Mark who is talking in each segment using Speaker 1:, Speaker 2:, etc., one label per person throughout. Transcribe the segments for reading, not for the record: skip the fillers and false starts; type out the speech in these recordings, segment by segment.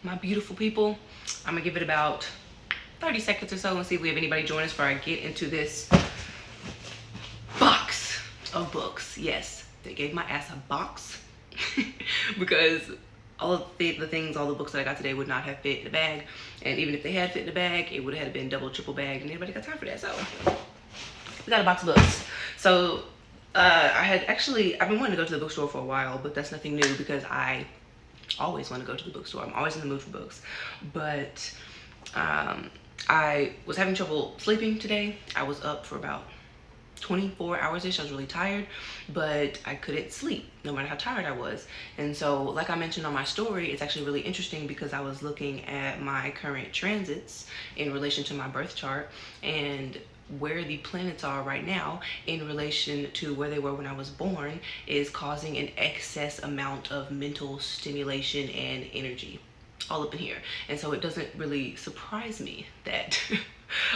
Speaker 1: my beautiful people. I'm gonna give it about 30 seconds or so and see if we have anybody join us before I get into this box of books. Yes, they gave my ass a box because all of the things, all the books that I got today would not have fit in the bag. And even if they had fit in the bag, it would have been double, triple bagged, and anybody got time for that. So we got a box of books. So I've been wanting to go to the bookstore for a while, but that's nothing new because I always want to go to the bookstore. I'm always in the mood for books. But I was having trouble sleeping today. I was up for about 24 hours-ish. I was really tired, but I couldn't sleep no matter how tired I was. And so, like I mentioned on my story, it's actually really interesting because I was looking at my current transits in relation to my birth chart and where the planets are right now in relation to where they were when I was born is causing an excess amount of mental stimulation and energy all up in here. And so it doesn't really surprise me that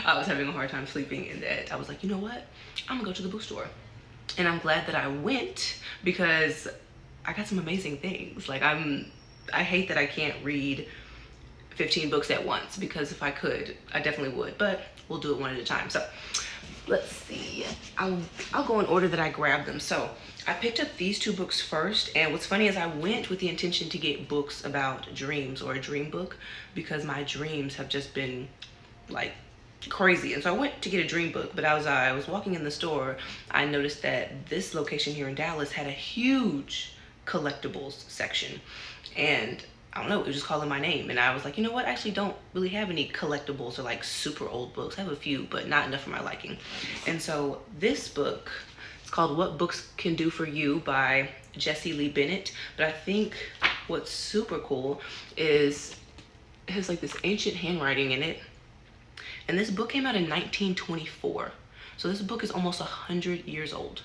Speaker 1: I was having a hard time sleeping and that I was like, you know what? I'm gonna go to the bookstore. And I'm glad that I went because I got some amazing things. Like I hate that I can't read 15 books at once because if I could, I definitely would, but we'll do it one at a time. So let's see. I'll go in order that I grabbed them. So I picked up these two books first, and what's funny is I went with the intention to get books about dreams or a dream book because my dreams have just been like crazy. And so I went to get a dream book, but as I was walking in the store, I noticed that this location here in Dallas had a huge collectibles section, and I don't know, it was just calling my name. And I was like, you know what? I actually don't really have any collectibles or like super old books. I have a few, but not enough for my liking. And so this book, it's called What Books Can Do For You by Jessie Lee Bennett. But I think what's super cool is it has like this ancient handwriting in it. And this book came out in 1924. So this book is almost 100 years old.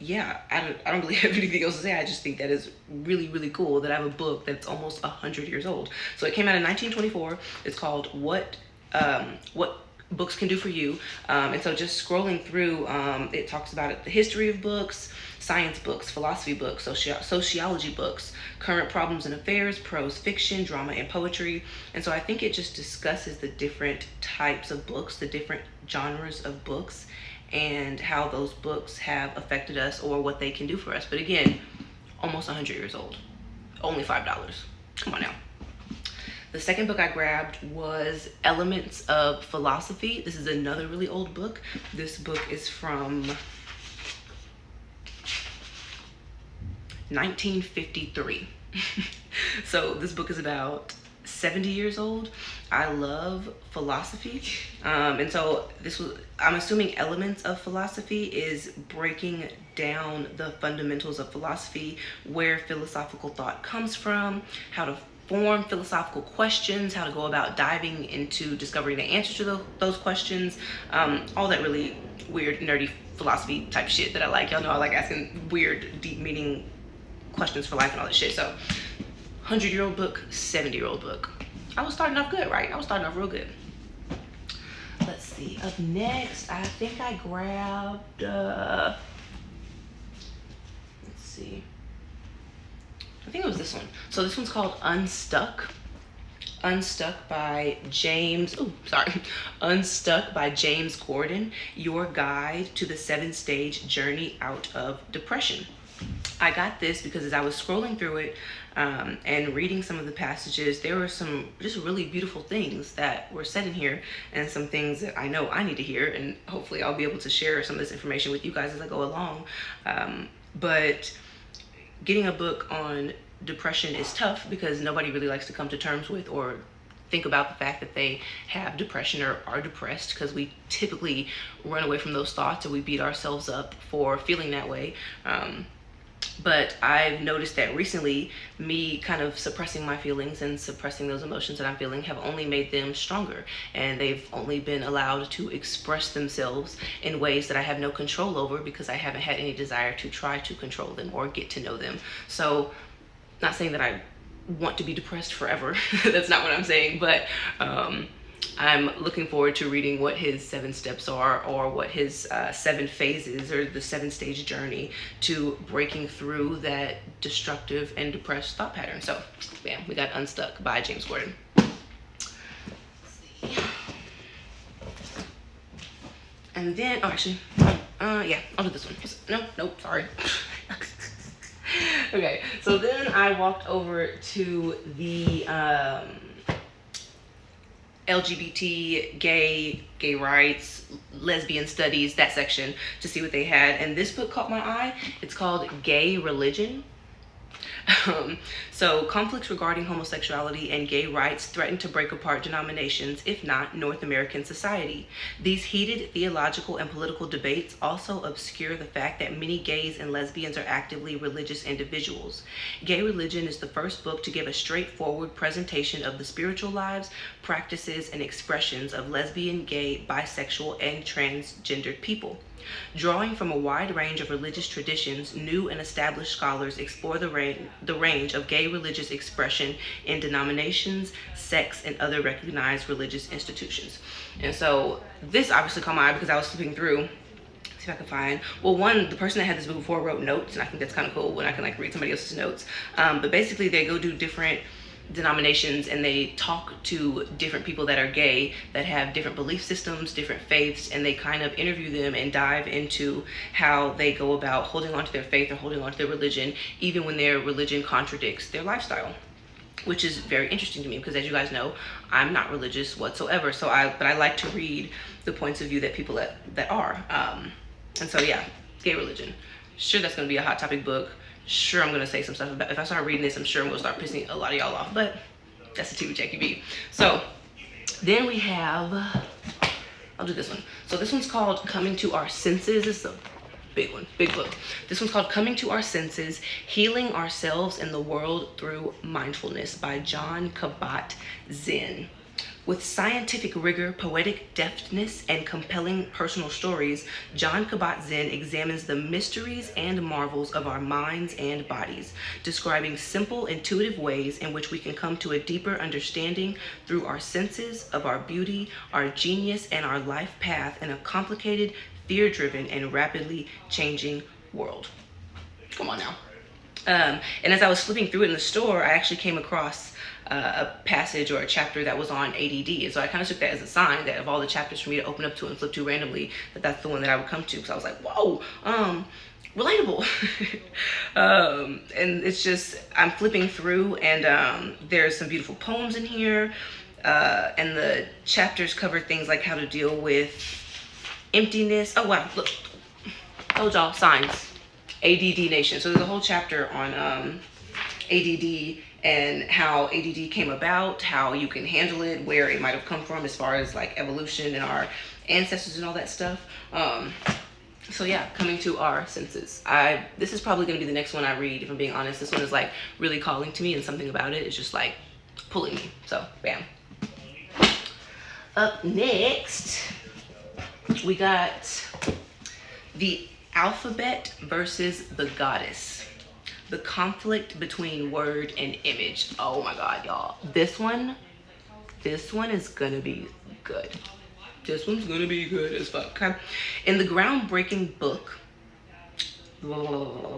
Speaker 1: Yeah, I don't really have anything else to say. I just think that is really, really cool that I have a book that's almost 100 years old. So it came out in 1924. It's called What Books Can Do For You. And so just scrolling through, it talks about the history of books, science books, philosophy books, sociology books, current problems and affairs, prose fiction, drama, and poetry. And so I think it just discusses the different types of books, the different genres of books, and how those books have affected us or what they can do for us. But again, almost 100 years old, only $5. Come on now. The second book I grabbed was Elements of Philosophy. This is another really old book. This book is from 1953. So this book is about 70 years old. I love philosophy. And so I'm assuming Elements of Philosophy is breaking down the fundamentals of philosophy, where philosophical thought comes from, how to form philosophical questions, how to go about diving into discovering the answer to those questions, all that really weird, nerdy philosophy type shit that I like. Y'all know I like asking weird, deep meaning questions for life and all that shit. So 100-year-old book, 70-year-old book. I was starting off good, right? I was starting off real good. Let's see. Up next, I think I grabbed, let's see. I think it was this one. So this one's called Unstuck. Unstuck by James Gordon, Your Guide to the 7-Stage Journey Out of Depression. I got this because as I was scrolling through it and reading some of the passages, there were some just really beautiful things that were said in here, and some things that I know I need to hear, and hopefully I'll be able to share some of this information with you guys as I go along. But getting a book on depression is tough because nobody really likes to come to terms with or think about the fact that they have depression or are depressed, because we typically run away from those thoughts or we beat ourselves up for feeling that way. But I've noticed that recently, me kind of suppressing my feelings and suppressing those emotions that I'm feeling have only made them stronger. And they've only been allowed to express themselves in ways that I have no control over because I haven't had any desire to try to control them or get to know them. So, not saying that I want to be depressed forever. That's not what I'm saying. But I'm looking forward to reading what his 7 steps are, or what his 7 phases, or the 7-stage journey to breaking through that destructive and depressed thought pattern. So, bam, we got Unstuck by James Gordon. And then, oh, actually, yeah, I'll do this one. Nope, sorry. Okay, so then I walked over to the LGBT, gay rights, lesbian studies, that section, to see what they had. And this book caught my eye. It's called Gay Religion. So conflicts regarding homosexuality and gay rights threaten to break apart denominations, if not North American society. These heated theological and political debates also obscure the fact that many gays and lesbians are actively religious individuals. Gay Religion is the first book to give a straightforward presentation of the spiritual lives, practices, and expressions of lesbian, gay, bisexual, and transgendered people. Drawing from a wide range of religious traditions, new and established scholars explore the range of gay religious expression in denominations, sects, and other recognized religious institutions. And so this obviously caught my eye because I was flipping through. See if I can find. Well, one, the person that had this book before wrote notes, and I think that's kind of cool when I can like read somebody else's notes. But basically, they go do different denominations and they talk to different people that are gay, that have different belief systems, different faiths, and they kind of interview them and dive into how they go about holding on to their faith or holding on to their religion, even when their religion contradicts their lifestyle, which is very interesting to me because, as you guys know, I'm not religious whatsoever. But I like to read the points of view that people that are. And so yeah, Gay Religion. Sure, that's going to be a hot topic book. Sure, I'm going to say some stuff about, if I start reading this, I'm sure I'm going to start pissing a lot of y'all off, but that's the tea with Jackie B. So then we have, I'll do this one. So this one's called Coming to Our Senses. It's a big one, big book. This one's called Coming to Our Senses, Healing Ourselves and the World Through Mindfulness by Jon Kabat-Zinn. With scientific rigor, poetic deftness, and compelling personal stories, Jon Kabat-Zinn examines the mysteries and marvels of our minds and bodies, describing simple, intuitive ways in which we can come to a deeper understanding through our senses of our beauty, our genius, and our life path in a complicated, fear-driven, and rapidly changing world. Come on now. And as I was flipping through it in the store, I actually came across a passage or a chapter that was on ADD. And so I kind of took that as a sign that of all the chapters for me to open up to and flip to randomly, that's the one that I would come to. Because I was like, whoa, relatable. And it's just, I'm flipping through and there's some beautiful poems in here. And the chapters cover things like how to deal with emptiness. Oh, wow, look, told y'all, signs. ADD Nation. So there's a whole chapter on ADD and how ADD came about, how you can handle it, where it might have come from as far as like evolution and our ancestors and all that stuff. So yeah, Coming to Our Senses. This is probably going to be the next one I read, if I'm being honest. This one is like really calling to me, and something about it is just like pulling me. So bam. Up next, we got The Alphabet versus the Goddess. The conflict between word and image. Oh my God, y'all. This one is gonna be good. This one's gonna be good as fuck. Okay? In the groundbreaking book, Leonard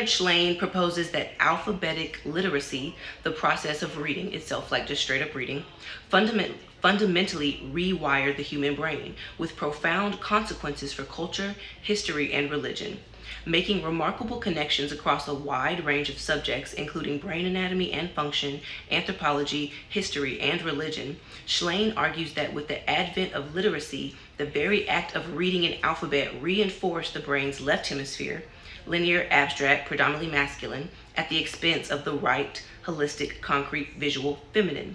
Speaker 1: Shlain proposes that alphabetic literacy, the process of reading itself, like just straight up reading, fundamentally rewired the human brain with profound consequences for culture, history, and religion. Making remarkable connections across a wide range of subjects, including brain anatomy and function, anthropology, history, and religion, Shlain argues that with the advent of literacy, the very act of reading an alphabet reinforced the brain's left hemisphere, linear, abstract, predominantly masculine, at the expense of the right, holistic, concrete, visual, feminine.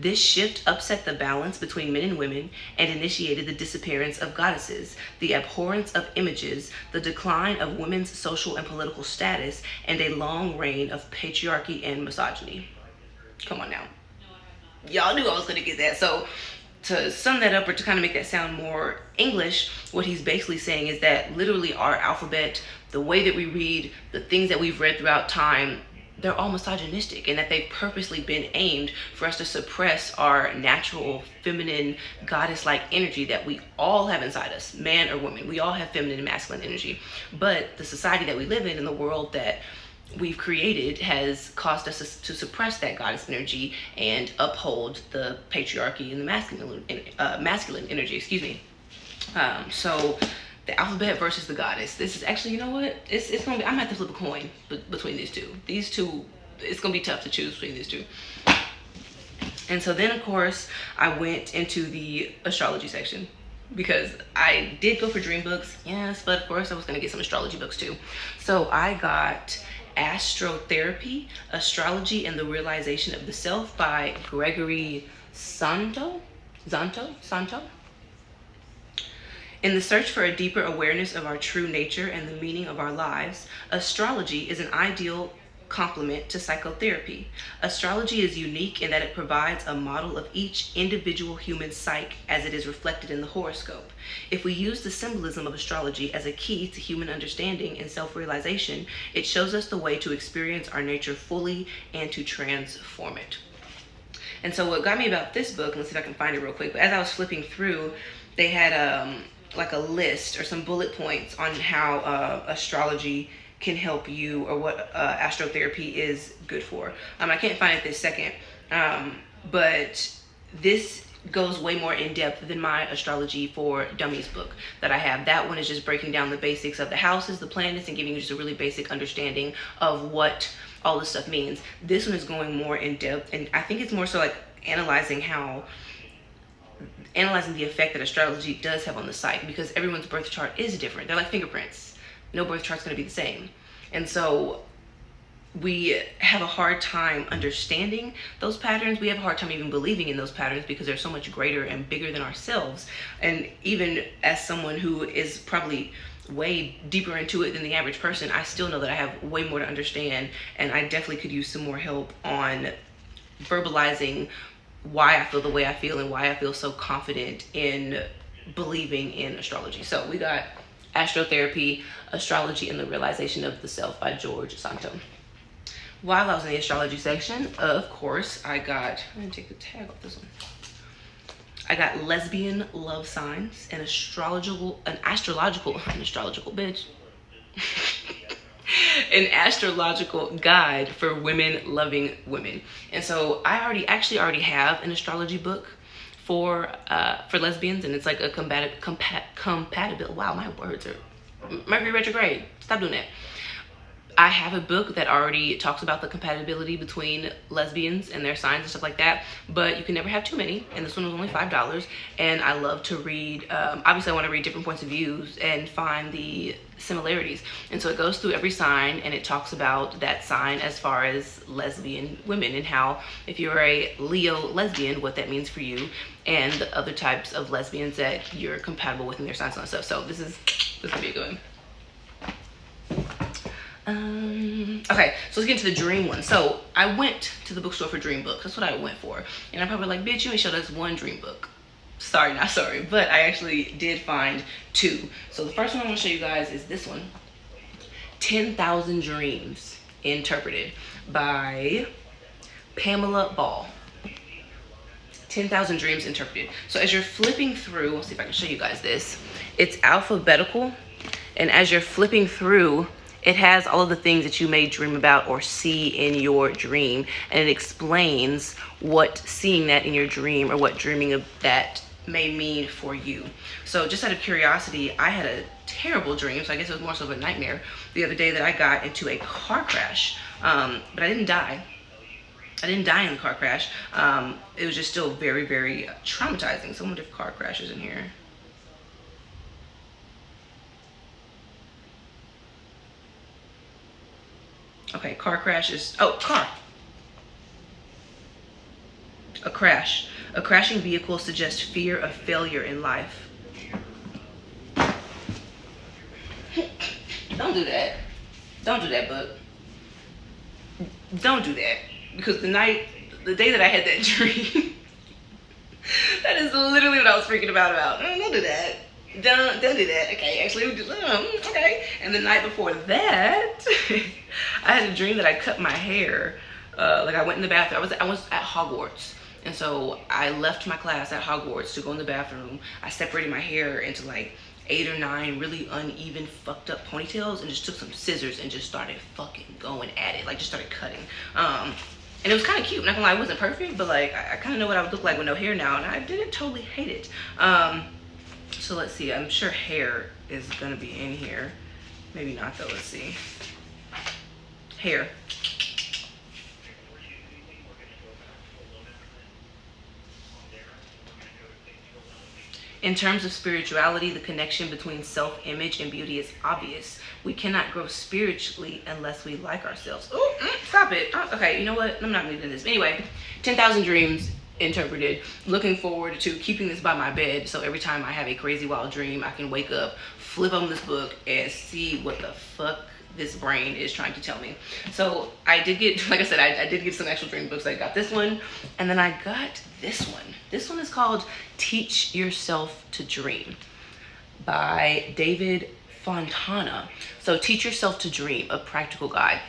Speaker 1: This shift upset the balance between men and women and initiated the disappearance of goddesses, the abhorrence of images, the decline of women's social and political status, and a long reign of patriarchy and misogyny. Come on now. Y'all knew I was going to get that. So to sum that up, or to kind of make that sound more English, what he's basically saying is that literally our alphabet, the way that we read, the things that we've read throughout time, they're all misogynistic, and that they've purposely been aimed for us to suppress our natural feminine goddess-like energy that we all have inside us, man or woman. We all have feminine and masculine energy, but the society that we live in the world that we've created has caused us to suppress that goddess energy and uphold the patriarchy and the masculine energy, excuse me. So the alphabet versus the goddess. This is actually, you know what? It's gonna be, I'm gonna have to flip a coin between these two. These two, it's gonna be tough to choose between these two. And so then of course, I went into the astrology section because I did go for dream books, yes, but of course I was gonna get some astrology books too. So I got Astrotherapy, Astrology and the Realization of the Self by Gregory Santo. In the search for a deeper awareness of our true nature and the meaning of our lives, astrology is an ideal complement to psychotherapy. Astrology is unique in that it provides a model of each individual human psyche as it is reflected in the horoscope. If we use the symbolism of astrology as a key to human understanding and self-realization, it shows us the way to experience our nature fully and to transform it. And so what got me about this book, let's see if I can find it real quick, but as I was flipping through, they had like a list or some bullet points on how astrology can help you, or what astrotherapy is good for. I can't find it this second, but this goes way more in depth than my Astrology for Dummies book that I have. That one is just breaking down the basics of the houses, the planets, and giving you just a really basic understanding of what all this stuff means. This one is going more in depth, and I think it's more so like analyzing the effect that astrology does have on the psyche, because everyone's birth chart is different. They're like fingerprints. No birth chart's going to be the same. And so we have a hard time understanding those patterns. We have a hard time even believing in those patterns because they're so much greater and bigger than ourselves. And even as someone who is probably way deeper into it than the average person, I still know that I have way more to understand, and I definitely could use some more help on verbalizing why I feel the way I feel and why I feel so confident in believing in astrology. So we got Astrotherapy, Astrology and the Realization of the Self by George Santo. While I was in the astrology section, of course, I'm gonna take the tag off this one. I got Lesbian Love Signs, an astrological guide for women loving women. And so I already have an astrology book for lesbians, and it's like a compatible. Wow, my words are Mercury retrograde. Stop doing that. I have a book that already talks about the compatibility between lesbians and their signs and stuff like that, but you can never have too many, and this one was only $5. And I love to read, obviously I want to read different points of views and find the similarities, and so it goes through every sign and it talks about that sign as far as lesbian women, and how if you're a Leo lesbian, what that means for you, and the other types of lesbians that you're compatible with in their signs and stuff. So this gonna be a good one. Okay, so let's get into the dream one. So I went to the bookstore for dream books. That's what I went for. And I'm probably like, bitch, you ain't showed us one dream book. Sorry, not sorry. But I actually did find two. So the first one I want to show you guys is this one. 10,000 Dreams Interpreted by Pamela Ball. 10,000 Dreams Interpreted. So as you're flipping through, let's see if I can show you guys this. It's alphabetical. And as you're flipping through, it has all of the things that you may dream about or see in your dream, and it explains what seeing that in your dream or what dreaming of that may mean for you. So just out of curiosity, I had a terrible dream, so I guess it was more so of a nightmare, the other day that I got into a car crash, but I didn't die. I didn't die in the car crash. It was just still very, very traumatizing. So I wonder if car crashes in here. Okay, car crash is, car. A crash. A crashing vehicle suggests fear of failure in life. Don't do that. Don't do that, book. Don't do that. Because the day that I had that dream, that is literally what I was freaking about. Don't do that. don't do that. Okay, actually, okay. And the night before that, I had a dream that I cut my hair. Like I went in the bathroom. I was at Hogwarts, and so I left my class at Hogwarts to go in the bathroom. I separated my hair into like 8 or 9 really uneven, fucked up ponytails, and just took some scissors and just started fucking going at it. Like just started cutting. And it was kind of cute. Not gonna lie, it wasn't perfect, but like I kind of know what I would look like with no hair now, and I didn't totally hate it. So let's see. I'm sure hair is gonna be in here. Maybe not though. Let's see. Hair. In terms of spirituality, the connection between self-image and beauty is obvious. We cannot grow spiritually unless we like ourselves. Oh, stop it. Oh, okay, you know what? I'm not going to do this. Anyway, 10,000 dreams interpreted. Looking forward to keeping this by my bed, so every time I have a crazy wild dream, I can wake up, flip on this book, and see what the fuck this brain is trying to tell me. So I did get, like I said, I did get some actual dream books. I got this one, and then I got this one. This one is called Teach Yourself to Dream by David Fontana. So Teach Yourself to Dream, a practical guide.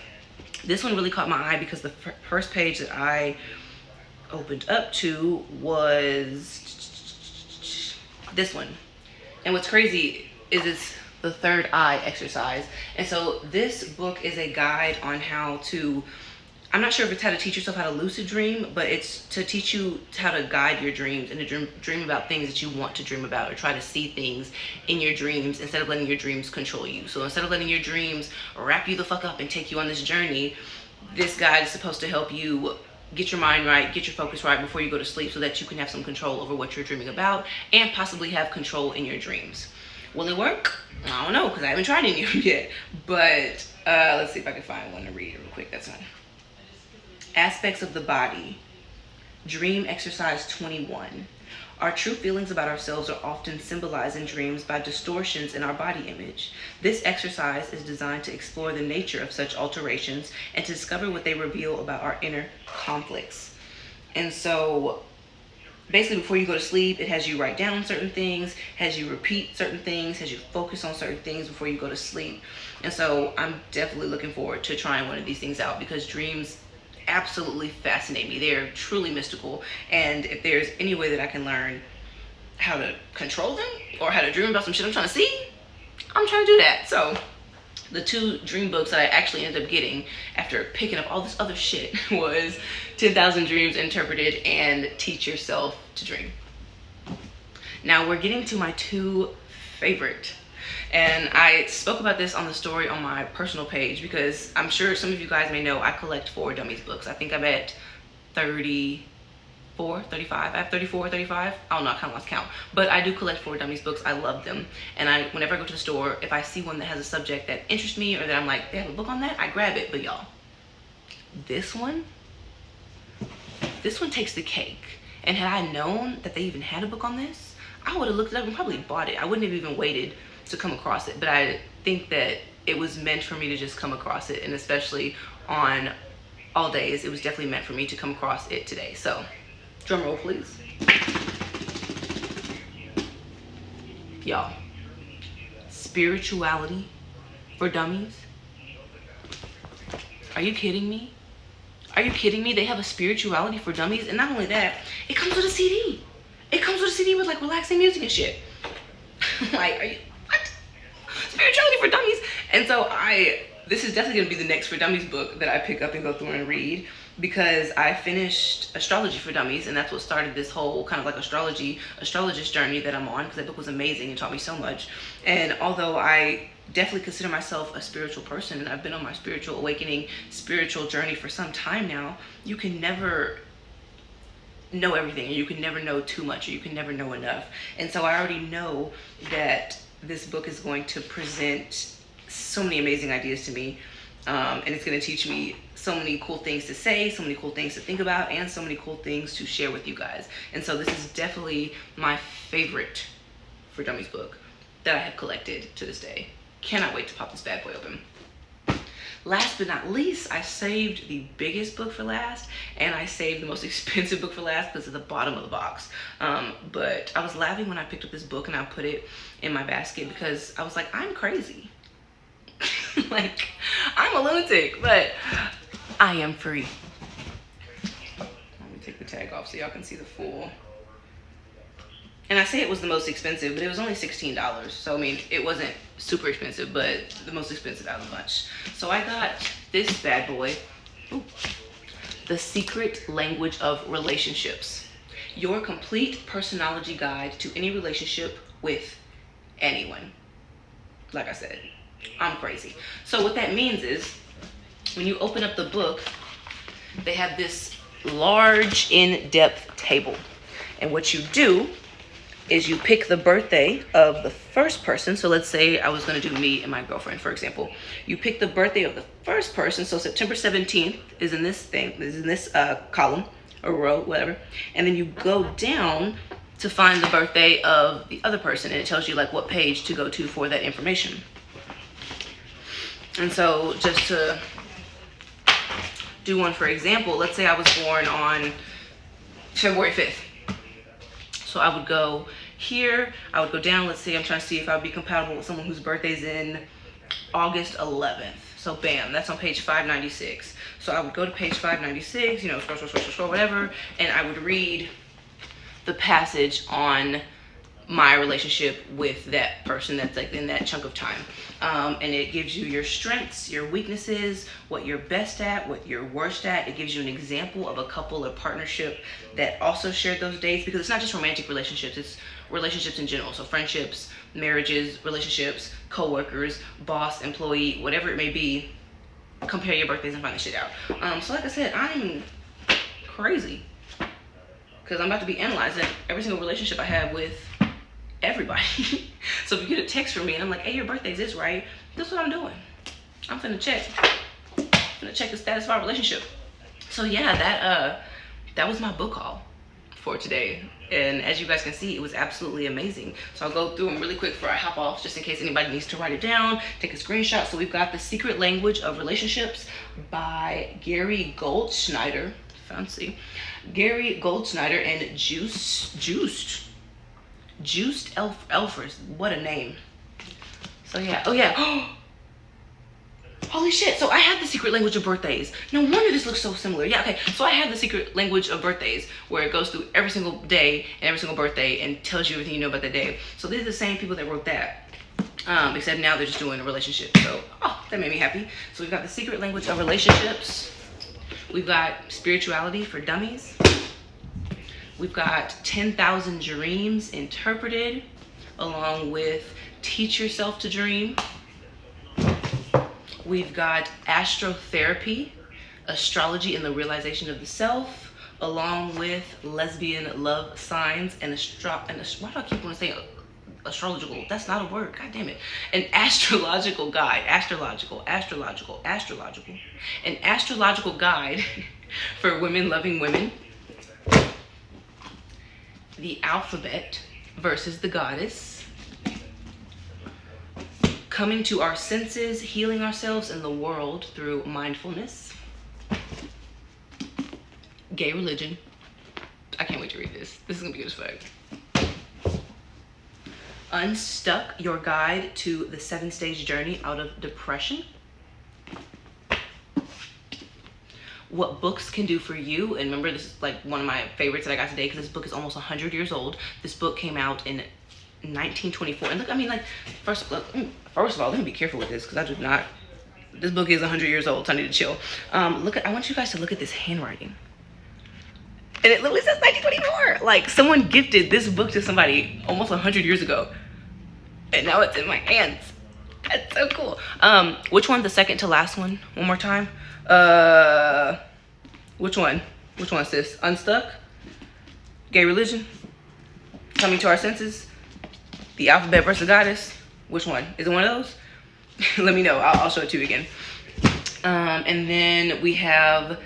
Speaker 1: This one really caught my eye because the first page that I opened up to was this one. And what's crazy is it's the third eye exercise. And so this book is a guide on how to, I'm not sure if it's how to teach yourself how to lucid dream, but it's to teach you how to guide your dreams and to dream about things that you want to dream about, or try to see things in your dreams instead of letting your dreams control you. So instead of letting your dreams wrap you the fuck up and take you on this journey, this guide is supposed to help you get your mind right, get your focus right before you go to sleep, so that you can have some control over what you're dreaming about and possibly have control in your dreams. Will it work? I don't know, because I haven't tried any of them yet. But let's see if I can find one to read real quick. That's fine. Aspects of the body. Dream exercise 21. Our true feelings about ourselves are often symbolized in dreams by distortions in our body image. This exercise is designed to explore the nature of such alterations and to discover what they reveal about our inner conflicts. And so basically, before you go to sleep, it has you write down certain things, has you repeat certain things, has you focus on certain things before you go to sleep. And so I'm definitely looking forward to trying one of these things out, because dreams absolutely fascinate me. They're truly mystical. And if there's any way that I can learn how to control them or how to dream about some shit I'm trying to see, I'm trying to do that. So the 2 dream books that I actually ended up getting after picking up all this other shit was 10,000 Dreams Interpreted and Teach Yourself to Dream. Now we're getting to my 2 favorite. And I spoke about this on the story on my personal page, because I'm sure some of you guys may know I collect For Dummies books. I think I'm at 34, 35. I have 34, 35. I don't know, I kind of lost count. But I do collect For Dummies books. I love them. And whenever I go to the store, if I see one that has a subject that interests me, or that I'm like, they have a book on that, I grab it. But y'all, this one takes the cake. And had I known that they even had a book on this, I would have looked it up and probably bought it. I wouldn't have even waited to come across it. But I think that it was meant for me to just come across it, and especially on all days, it was definitely meant for me to come across it today. So drum roll, please. Y'all, Spirituality for Dummies. Are you kidding me? Are you kidding me? They have a Spirituality for Dummies, and not only that, it comes with a CD. It comes with a CD with like relaxing music and shit. Like, are you, what? Spirituality for Dummies. And so this is definitely gonna be the next For Dummies book that I pick up and go through and read, because I finished Astrology for Dummies, and that's what started this whole kind of like astrologist journey that I'm on, because that book was amazing and taught me so much. And although I definitely consider myself a spiritual person, and I've been on my spiritual awakening, spiritual journey for some time now, you can never know everything, or you can never know too much, or you can never know enough. And so I already know that this book is going to present so many amazing ideas to me, and it's going to teach me so many cool things to say, so many cool things to think about, and so many cool things to share with you guys. And so this is definitely my favorite For Dummies book that I have collected to this day. Cannot wait to pop this bad boy open. last but not least, I saved the biggest book for last, and I saved the most expensive book for last because it's at the bottom of the box. But I was laughing when I picked up this book and I put it in my basket because I was like, I'm crazy. Like, I'm a lunatic, but I am free. Let me take the tag off so y'all can see the full. And I say it was the most expensive, but it was only $16. So, I mean, it wasn't super expensive, but the most expensive out of the bunch. So I got this bad boy. Ooh. The Secret Language of Relationships. Your complete personality guide to any relationship with anyone. Like I said, I'm crazy. So what that means is, when you open up the book, they have this large, in-depth table. And what you do is you pick the birthday of the first person. So let's say I was gonna do me and my girlfriend, for example. You pick the birthday of the first person. So September 17th is in this thing, is in this column or row, whatever. And then you go down to find the birthday of the other person, and it tells you like what page to go to for that information. And so just to do one for example, let's say I was born on February 5th. So I would go here, I would go down, let's see, I'm trying to see if I would be compatible with someone whose birthday's in August 11th. So bam, that's on page 596. So I would go to page 596, you know, scroll, whatever, and I would read the passage on my relationship with that person that's like in that chunk of time. And it gives you your strengths, your weaknesses, what you're best at, what you're worst at. It gives you an example of a couple or partnership that also shared those dates, because it's not just romantic relationships, it's relationships in general. So friendships, marriages, relationships, co-workers, boss, employee, whatever it may be. Compare your birthdays and find the shit out. So like I said, I'm crazy because I'm about to be analyzing every single relationship I have with everybody. So if you get a text from me and I'm like, hey, your birthday's this, right? That's what I'm doing. I'm finna check the status of our relationship. So yeah, that was my book haul for today. And as you guys can see, it was absolutely amazing. So I'll go through them really quick before I hop off, just in case anybody needs to write it down, take a screenshot. So we've got The Secret Language of Relationships by Gary Goldschneider. Fancy. Gary Goldschneider and Juiced Elfers. What a name. So yeah. Oh yeah. Holy shit. So I have The Secret Language of Birthdays. No wonder this looks so similar. Yeah, okay. So I have The Secret Language of Birthdays, where it goes through every single day and every single birthday and tells you everything you know about that day. So these are the same people that wrote that. Except now they're just doing a relationship. So, that made me happy. So we've got The Secret Language of Relationships. We've got Spirituality for Dummies. We've got 10,000 Dreams Interpreted, along with Teach Yourself to Dream. We've got Astrotherapy, Astrology and the Realization of the Self, along with Lesbian Love Signs and why do I keep wanting to say astrological? That's not a word, god damn it. An astrological guide, astrological. An astrological guide for women loving women. The Alphabet versus the Goddess. Coming to Our Senses, Healing Ourselves and the World Through Mindfulness. Gay Religion. I can't wait to read this. This is gonna be good as fuck. Unstuck, Your Guide to the 7-Stage Journey Out of Depression. What Books Can Do for You. And remember, this is like one of my favorites that I got today because this book is almost 100 years old. This book came out in 1924. And look, I mean, like, first of all, let me be careful with this because I do not, this book is 100 years old, so I need to chill. I want you guys to look at this handwriting. And it literally says 1924. Like, someone gifted this book to somebody almost 100 years ago. And now it's in my hands. That's so cool. Which one? The second to last one? One more time. Which one? Which one, sis? Unstuck? Gay Religion? Coming to Our Senses? The Alphabet versus Goddess? Which one? Is it one of those? Let me know. I'll show it to you again. And then we have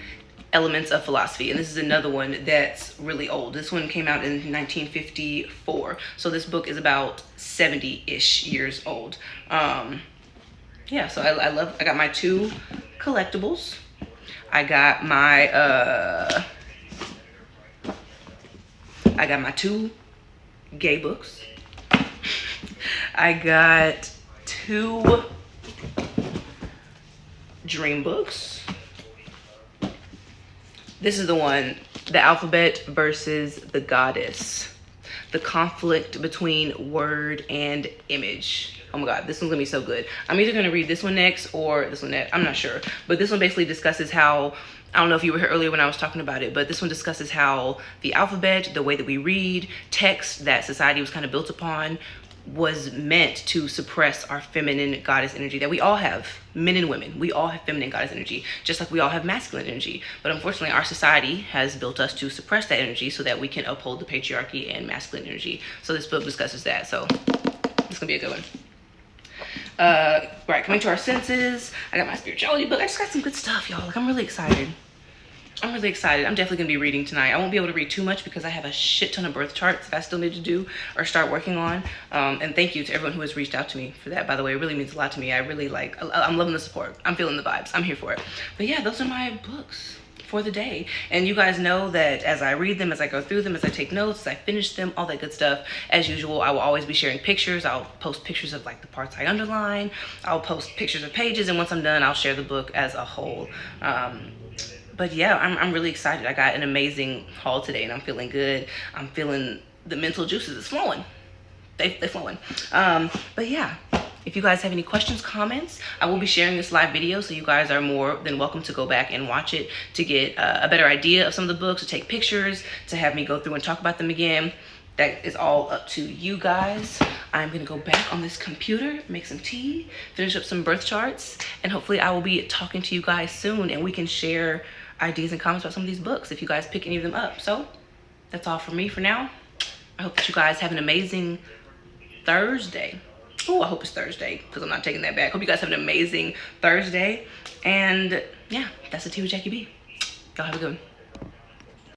Speaker 1: Elements of Philosophy. And this is another one that's really old. This one came out in 1954. So this book is about 70-ish years old. Yeah, so I got my 2 collectibles. I got my two gay books. I got 2 dream books. This is the one, The Alphabet versus the Goddess. The conflict between word and image. Oh my God, this one's gonna be so good. I'm either gonna read this one next or this one next. I'm not sure. But this one basically discusses how, I don't know if you were here earlier when I was talking about it, but this one discusses how the alphabet, the way that we read, text that society was kind of built upon, was meant to suppress our feminine goddess energy that we all have. Men and women, we all have feminine goddess energy, just like we all have masculine energy. But unfortunately, our society has built us to suppress that energy so that we can uphold the patriarchy and masculine energy. So this book discusses that. So it's gonna be a good one. Right, coming to our senses. I got my spirituality book. I just got some good stuff, y'all. Like, I'm really excited. I'm definitely gonna be reading tonight. I won't be able to read too much because I have a shit ton of birth charts that I still need to do or start working on. And thank you to everyone who has reached out to me for that, by the way. It really means a lot to me. I really I'm loving the support. I'm feeling the vibes. I'm here for it. But yeah, those are my books for the day. And you guys know that as I read them, as I go through them, as I take notes, as I finish them, all that good stuff, as usual, I will always be sharing pictures. I'll post pictures of like the parts I underline. I'll post pictures of pages, and once I'm done, I'll share the book as a whole. But yeah, I'm really excited. I got an amazing haul today and I'm feeling good. I'm feeling the mental juices. It's flowing. They're flowing. But yeah, if you guys have any questions, comments, I will be sharing this live video, so you guys are more than welcome to go back and watch it to get a better idea of some of the books, to take pictures, to have me go through and talk about them again. That is all up to you guys. I'm gonna go back on this computer, make some tea, finish up some birth charts, and hopefully I will be talking to you guys soon and we can share ideas and comments about some of these books if you guys pick any of them up. So that's all for me for now. I hope that you guys have an amazing Thursday. Oh, I hope it's Thursday because I'm not taking that back. Hope you guys have an amazing Thursday. And yeah, that's the tea with Jackie B. Y'all have a good one.